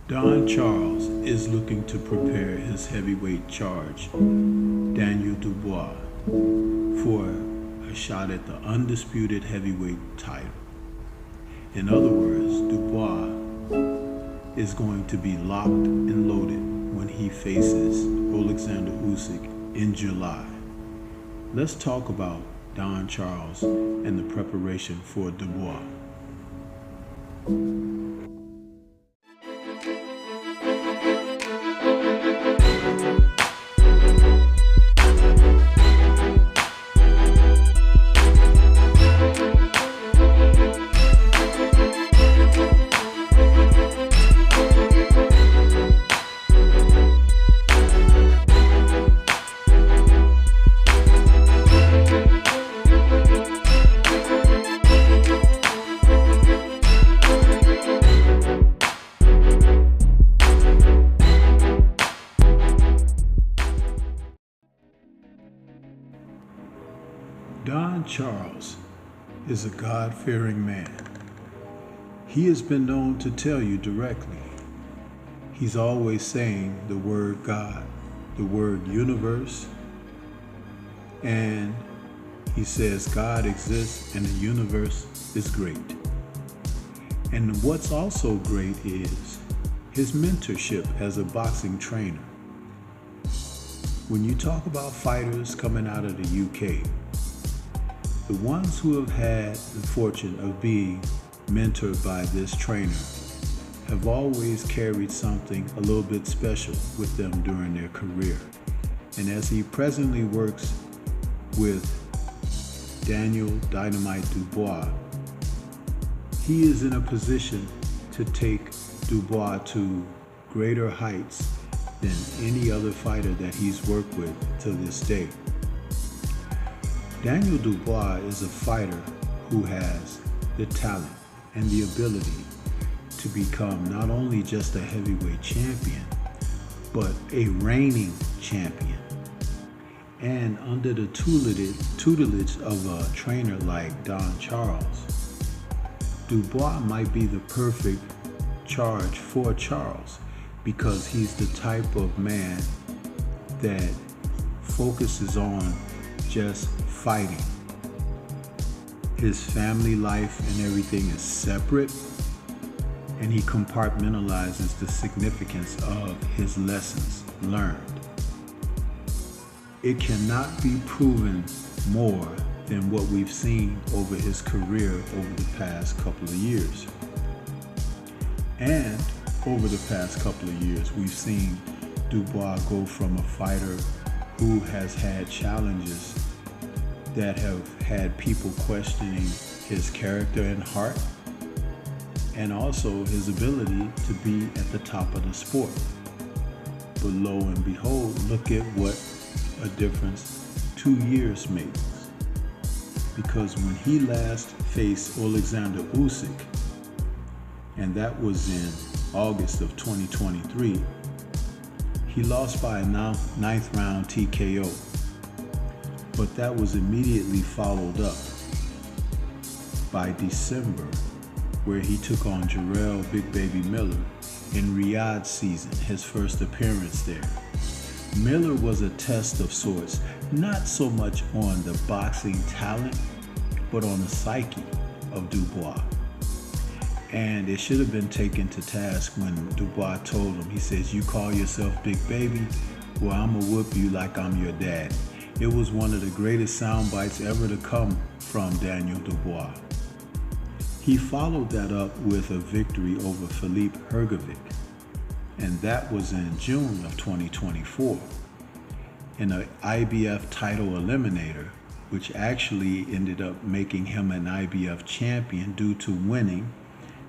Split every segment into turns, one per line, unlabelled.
Don Charles is looking to prepare his heavyweight charge, Daniel Dubois, for a shot at the undisputed heavyweight title. In other words, Dubois is going to be locked and loaded when he faces Alexander Usyk in July. Let's talk about Don Charles and the preparation for Dubois. Don Charles is a God-fearing man. He has been known to tell you directly. He's always saying the word God, the word universe, and he says God exists and the universe is great. And what's also great is his mentorship as a boxing trainer. When you talk about fighters coming out of the UK, the ones who have had the fortune of being mentored by this trainer have always carried something a little bit special with them during their career. And as he presently works with Daniel Dynamite Dubois, he is in a position to take Dubois to greater heights than any other fighter that he's worked with to this day. Daniel Dubois is a fighter who has the talent and the ability to become not only just a heavyweight champion, but a reigning champion. And under the tutelage of a trainer like Don Charles, Dubois might be the perfect charge for Charles because he's the type of man that focuses on just fighting. His family life and everything is separate, and he compartmentalizes the significance of his lessons learned. It cannot be proven more than what we've seen over his career over the past couple of years. And over the past couple of years, we've seen Dubois go from a fighter who has had challenges that have had people questioning his character and heart, and also his ability to be at the top of the sport. But lo and behold, look at what a difference 2 years makes. Because when he last faced Alexander Usyk, and that was in August of 2023, he lost by a ninth round TKO. But that was immediately followed up by December, where he took on Jarrell Big Baby Miller in Riyadh season, his first appearance there. Miller was a test of sorts, not so much on the boxing talent, but on the psyche of Dubois. And it should have been taken to task when Dubois told him, he says, "You call yourself Big Baby? Well, I'ma whoop you like I'm your dad." It was one of the greatest sound bites ever to come from Daniel Dubois. He followed that up with a victory over Filip Hrgovic, and that was in June of 2024 in an IBF title eliminator, which actually ended up making him an IBF champion due to winning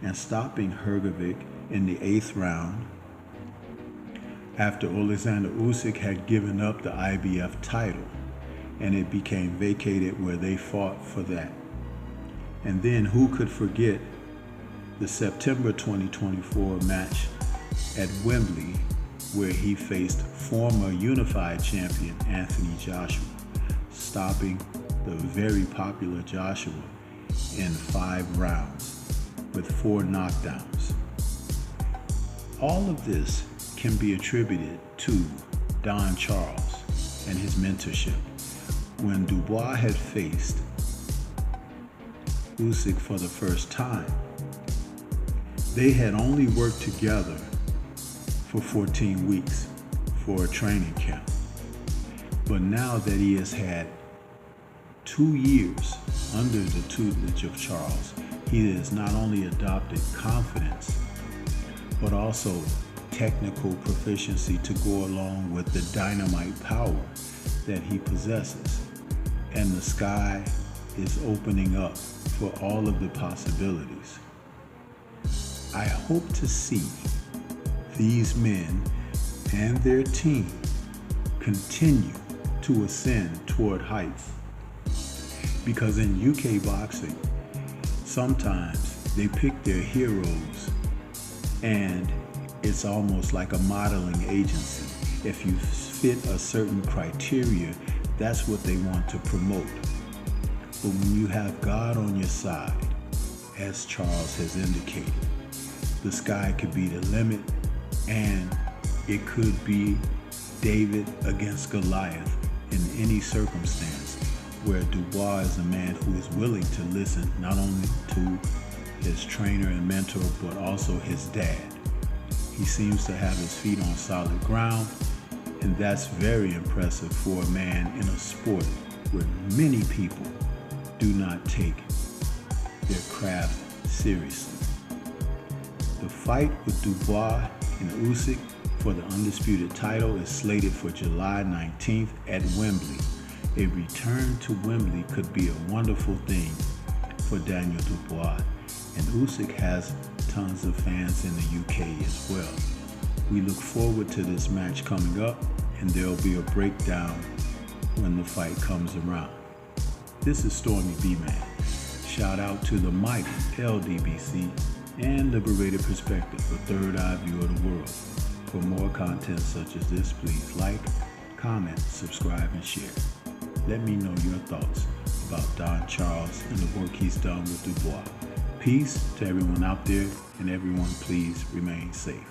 and stopping Hrgovic in the 8th round after Alexander Usyk had given up the IBF title, and it became vacated where they fought for that. And then who could forget the September 2024 match at Wembley, where he faced former unified champion Anthony Joshua, stopping the very popular Joshua in 5 rounds with 4 knockdowns. All of this can be attributed to Don Charles and his mentorship. When Dubois had faced Usyk for the first time, they had only worked together for 14 weeks for a training camp. But now that he has had 2 years under the tutelage of Charles, he has not only adopted confidence, but also technical proficiency to go along with the dynamite power that he possesses. And the sky is opening up for all of the possibilities. I hope to see these men and their team continue to ascend toward heights. Because in UK boxing, sometimes they pick their heroes and it's almost like a modeling agency. If you fit a certain criteria, that's what they want to promote. But when you have God on your side, as Charles has indicated, the sky could be the limit, and it could be David against Goliath in any circumstance, where Dubois is a man who is willing to listen not only to his trainer and mentor, but also his dad. He seems to have his feet on solid ground, and that's very impressive for a man in a sport where many people do not take their craft seriously. The fight with Dubois and Usyk for the undisputed title is slated for July 19th at Wembley. A return to Wembley could be a wonderful thing for Daniel Dubois, and Usyk has tons of fans in the UK as well. We look forward to this match coming up, and there'll be a breakdown when the fight comes around. This is Stormy B-Man. Shout out to the mighty LDBC and Liberated Perspective, a third eye view of the world. For more content such as this, please like, comment, subscribe, and share. Let me know your thoughts about Don Charles and the work he's done with Dubois. Peace to everyone out there, and everyone please remain safe.